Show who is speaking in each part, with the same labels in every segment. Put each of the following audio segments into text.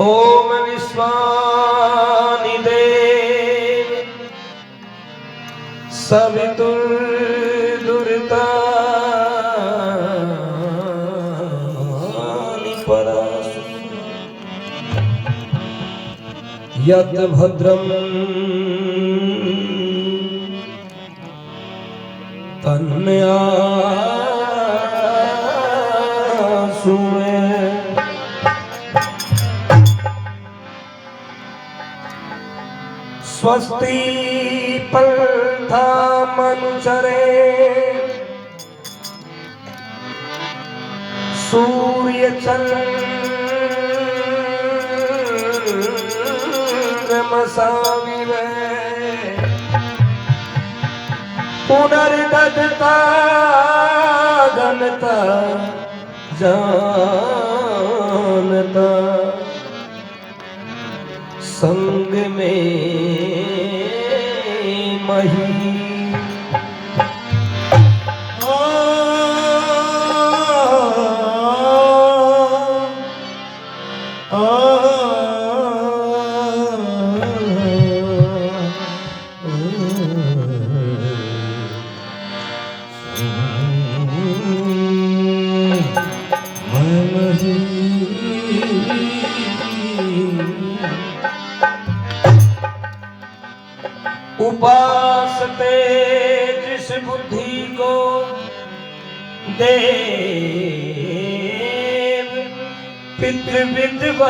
Speaker 1: ओम विश्वानिदेव सवितुर्दुर्तानि परासु यत् भद्रं तन्मयासु मे। स्वस्ति पंथा मनुचरे सूर्य चंद्रमसाविवे पुनर्दत्ता गणता जानता संग में मही उपासते जिस बुद्धि को देव पितृ विद्वान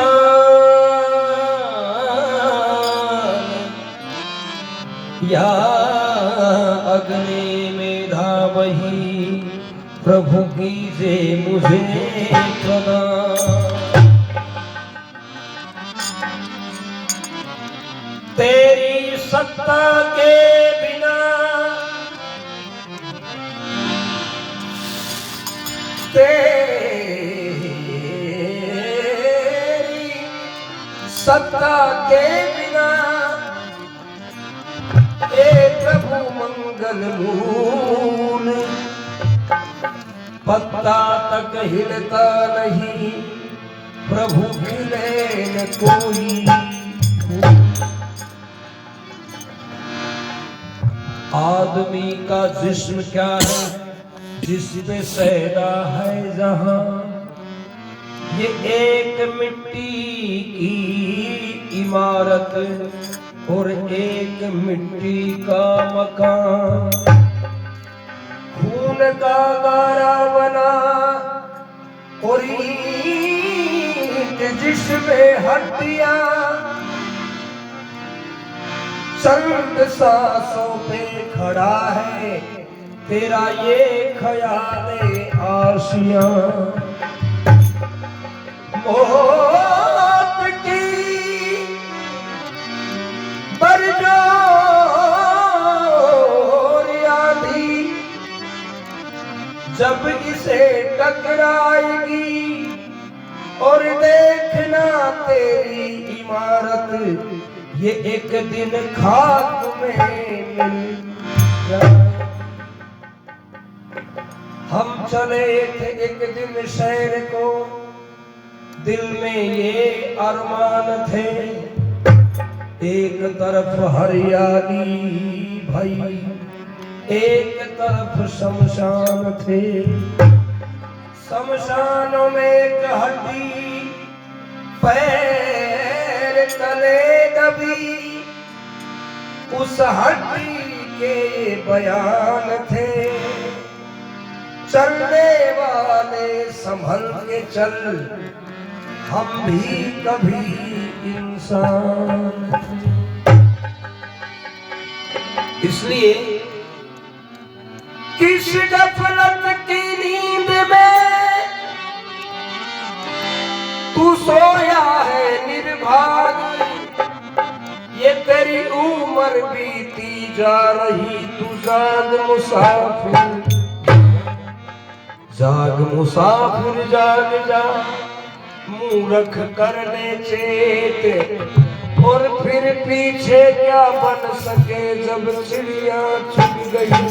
Speaker 1: या अग्नि मेधा वही प्रभु की से मुझे प्रदान। तेरी सत्ता के बिना तेरी सत्ता के बिना हे प्रभु मंगल मूल पत्ता तक हिलता नहीं प्रभु मिले न कोई। आदमी का जिस्म क्या है जिस पे सैदा है जहां, ये एक मिट्टी की इमारत और एक मिट्टी का मकान। खून का गारा बना और ईंट जिसमें हड्डियां चंद सांसों पे खड़ा है तेरा ये ख्याले आशिया। मौत की बरजोर आंधी जब इसे टकराएगी और देखना तेरी इमारत ये एक दिन खाक में मिल जाए। हम चले थे एक दिन शहर को, दिल में ये अरमान थे, एक तरफ हरियाली भाई एक तरफ शमशान थे। शमशानों में एक हड्डी पैर तले दबी, उस हड्डी के बयान थे, चलने वाले संभल के चल, हम भी कभी इंसान थे। इसलिए किस गफलत की नींद में तू तू सोया है निर्भागी, ये तेरी उम्र बीती जा रही, तू जाग मुसाफिर, जाग मुसाफिर जाग जा, मूर्ख करने चेत, और फिर पीछे क्या बन सके जब चिड़िया चुग गई,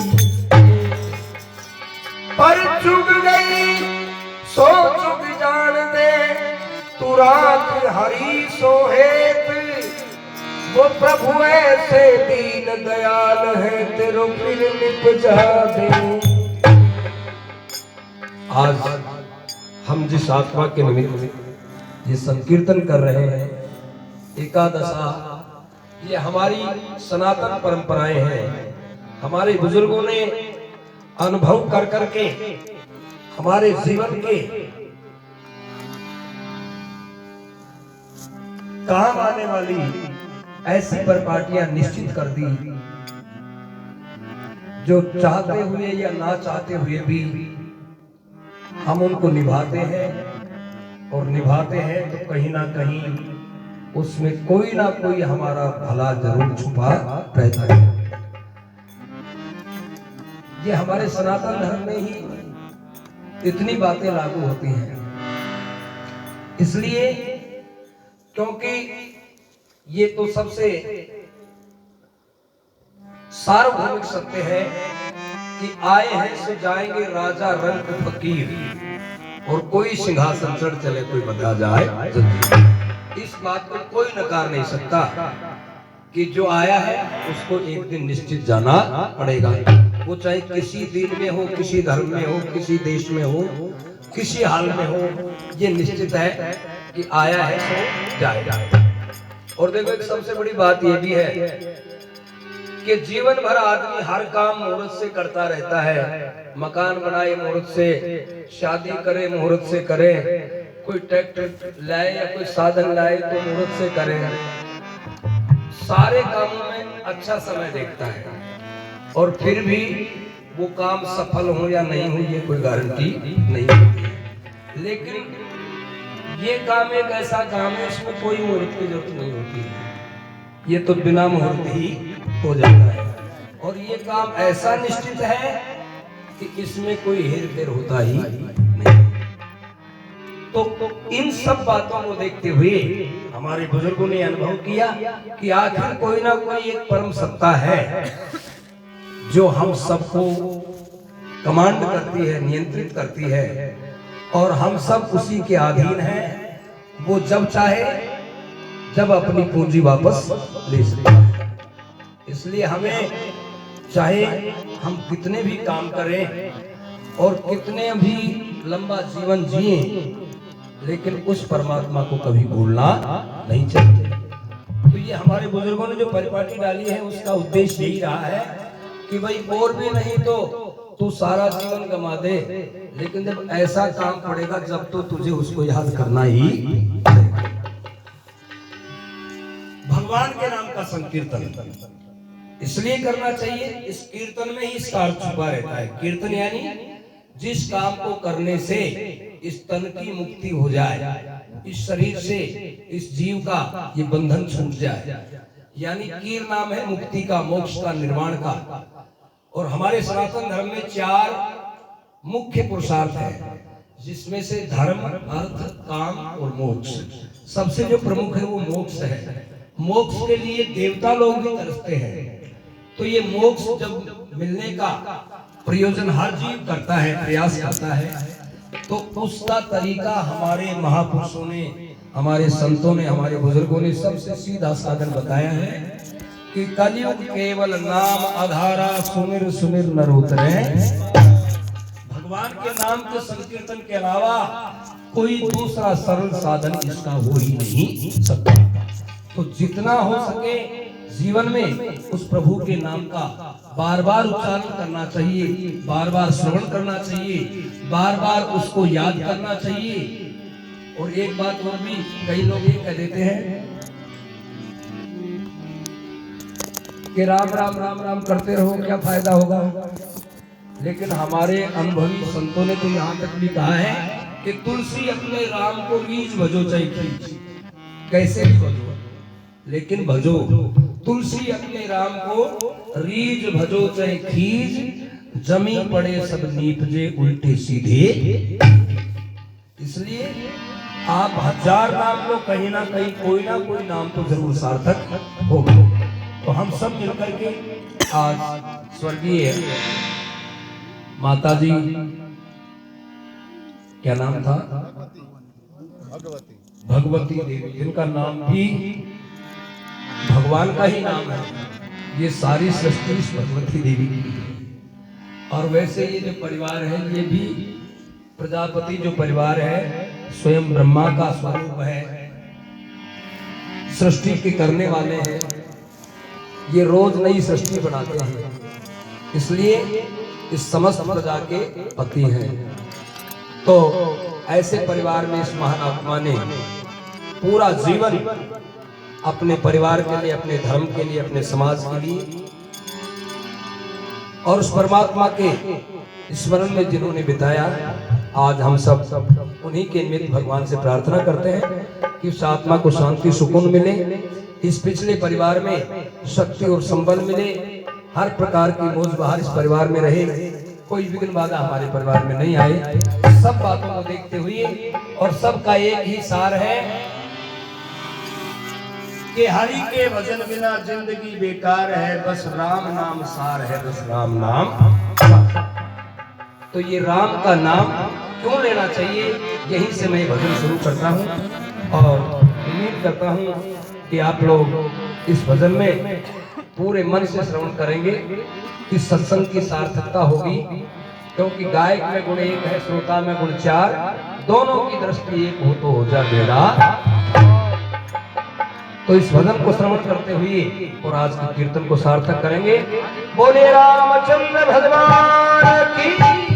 Speaker 1: पर चुग गई सो चुग जान दे, तू रात हरी सोहेत, वो प्रभु ऐसे दीन दयाल है, तेरो फिर निपजा दे। आज हम जिस आत्मा के निमित्त ये संकीर्तन कर रहे हैं, एकादशा, ये हमारी सनातन परंपराएं हैं। हमारे बुजुर्गों ने अनुभव कर करके हमारे जीवन के काम आने वाली ऐसी परिपाटियां निश्चित कर दी, जो चाहते हुए या ना चाहते हुए भी हम उनको निभाते हैं, और निभाते हैं तो कहीं ना कहीं उसमें कोई ना कोई हमारा भला जरूर छुपा रहता है। ये हमारे सनातन धर्म में ही इतनी बातें लागू होती हैं, इसलिए क्योंकि ये तो सबसे सार्वभौमिक सत्य है कि आए हैं सो जाएंगे राजा रंग फकीर, और कोई सिंहासन चढ़ चले कोई बता जाए जल्दी। इस बात को कोई नकार नहीं सकता कि जो आया है उसको एक दिन निश्चित जाना पड़ेगा, वो चाहे किसी दिन में हो, किसी धर्म में हो, किसी देश में हो, किसी हाल में हो, ये निश्चित है कि आया है सो जाएगा। और देखो एक सबसे बड़ी बात ये भी है कि जीवन भर आदमी हर काम मुहूर्त से करता रहता है, मकान बनाए मुहूर्त से, शादी करे मुहूर्त से करे, कोई ट्रैक्टर लाए या कोई साधन लाए तो मुहूर्त से करे, सारे कामों में अच्छा समय देखता है, और फिर भी वो काम सफल हो या नहीं हो ये कोई गारंटी नहीं होती है। लेकिन ये काम एक ऐसा काम है इसमें कोई मुहूर्त की जरूरत नहीं होती है, ये तो बिना मुहूर्त ही हो जाता है, और ये काम ऐसा निश्चित है कि इसमें कोई हेर फेर होता ही नहीं। तो इन सब बातों को देखते हुए हमारे बुजुर्गों ने अनुभव किया कि आखिर कोई ना कोई एक परम सत्ता है जो हम सबको कमांड करती है, नियंत्रित करती है, और हम सब उसी के अधीन हैं। वो जब चाहे जब अपनी पूंजी वापस ले सकता है। इसलिए हमें चाहे हम कितने भी काम करें और कितने भी लंबा जीवन जिए, लेकिन उस परमात्मा को कभी भूलना नहीं चाहिए। तो ये हमारे बुजुर्गों ने जो परिपाटी डाली है उसका उद्देश्य यही रहा है कि भाई और भी नहीं तो तू सारा जीवन गंवा दे, लेकिन जब ऐसा काम पड़ेगा जब तो तुझे उसको याद करना ही भगवान के नाम का संकीर्तन इसलिए करना चाहिए। इस कीर्तन में ही इसका अर्थ छुपा रहता है। कीर्तन यानी जिस काम को करने से इस तन की मुक्ति हो जाए, इस शरीर से इस जीव का ये बंधन छूट जाए, यानी कीर नाम है मुक्ति का, मोक्ष का, निर्वाण का। और हमारे सनातन धर्म में 4 मुख्य पुरुषार्थ है, जिसमें से धर्म, अर्थ, काम और मोक्ष। सबसे जो प्रमुख है वो मोक्ष है। मोक्ष के लिए देवता लोग भी तरसते हैं। तो ये मोक्ष जब मिलने का प्रयोजन हर जीव करता है, प्रयास करता है, तो उसका तरीका हमारे महापुरुषों ने, हमारे संतों ने, हमारे बुजुर्गों ने सबसे सीधा साधन बताया है कि कलयुग केवल नाम आधारा, सुमिर सुमिर नर उतरे। भगवान के नाम के संकीर्तन के अलावा कोई दूसरा सरल साधन इसका हो ही नहीं सकता। तो जितना हो सके जीवन में उस प्रभु के नाम का बार बार उच्चारण करना चाहिए, बार बार श्रवण करना चाहिए, बार बार उसको याद करना चाहिए। और एक बात और भी, कई लोग ये कह देते हैं कि राम राम राम राम करते रहो, क्या फायदा होगा। लेकिन हमारे अनुभवी संतों ने तो यहाँ तक भी कहा है कि तुलसी अपने राम को रीझ भजो चाहे खींच, कैसे भी भजो लेकिन भजो। तुलसी अपने राम को रीझ भजो चाहे खींच, जमी पड़े सब नीपजे उल्टे सीधे। इसलिए आप 1000 नाम लो, कहीं ना कहीं कोई ना कोई नाम तो जरूर सार्थक होगा। तो हम सब मिलकर के आज स्वर्गीय माता जी, क्या नाम था, भगवती देवी, जिनका नाम भी भगवान का ही नाम है, ये सारी सृष्टि भगवती देवी की है। और वैसे ये जो परिवार है ये भी प्रजापति जो परिवार है स्वयं ब्रह्मा का स्वरूप है, सृष्टि के करने वाले हैं, ये रोज नई सृष्टि बनाते हैं, इसलिए इस समस्त प्रजा के पति हैं। तो ऐसे परिवार में इस महान आत्मा ने पूरा जीवन अपने परिवार के लिए, अपने धर्म के लिए, अपने समाज के लिए और उस परमात्मा के स्मरण में जिन्होंने बिताया, आज हम सब उन्हीं के निमित्त भगवान से प्रार्थना करते हैं कि उस आत्मा को शांति सुकून मिले, इस पिछले परिवार में शक्ति और संबल मिले, हर प्रकार की मौज बहार इस परिवार में रहे, कोई विघ्न बाधा हमारे परिवार में नहीं आए। सब बातों को देखते हुए और सबका एक ही सार है कि हरि के भजन बिना जिंदगी बेकार है, बस राम नाम सार है, बस राम नाम। तो ये राम का नाम क्यों लेना चाहिए, यहीं से मैं भजन शुरू करता हूँ और उम्मीद करता हूँ कि आप लोग इस भजन में पूरे मन से श्रवण करेंगे, इस सत्संग की सार्थकता होगी, क्योंकि गायक में गुण एक है, श्रोता में गुण 4, दोनों की दृष्टि एक हो तो हो जा बेड़ा। तो इस भजन को श्रवण करते हुए और आज के कीर्तन को सार्थक करेंगे। बोले रामचंद्र भगवान की।